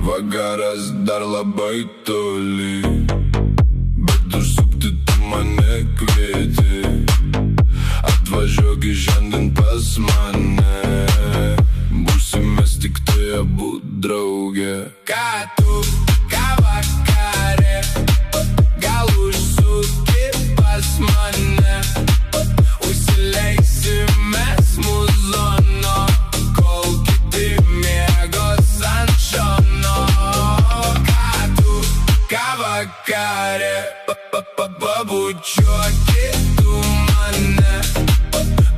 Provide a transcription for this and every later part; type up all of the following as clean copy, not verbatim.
Vakaras dar labai toli, bet užsukti tu mane kvieti. Atvažiuok šiandien pas mane, būsime tik tai abu drauge. Ką tu, ką vakarė, gal užsuki pas mane, užsileisime muzono, kol kiti miegos ant šono. Ką tu, ką vakarė, pabučiuoki tu mane,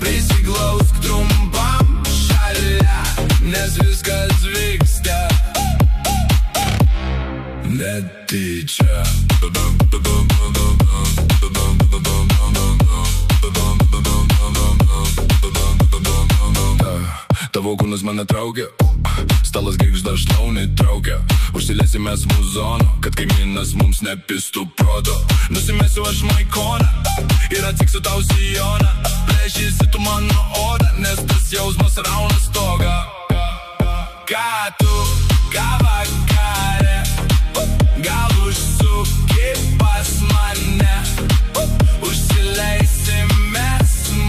prisiglausk trumpam šalia, nes viskas vyksta netyčia. Tavo kūnas mane traukia, stalas girgžda šlaunį traukia. Užsilėsime muzono, kad kaimynas mums nepistų proto. Nusimesiu aš maikoną ir atsiksiu tau sijoną. Plėšysi tu mano odą, nes tas jausmas rauna stogą. Ką tu, ką vakarė, gal užsuki pas mane, užsileisime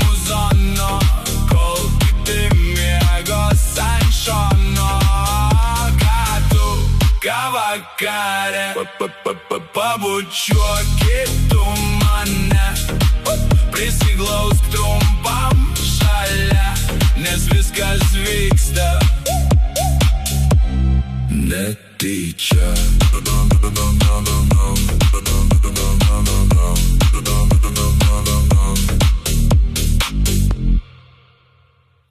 muzono, kol kiti miegos ant šono. Ką tu, ką vakarė, pabučiuoki tu mane, prisiglausk trumpam šalia, nes viskas vyksta netyčia.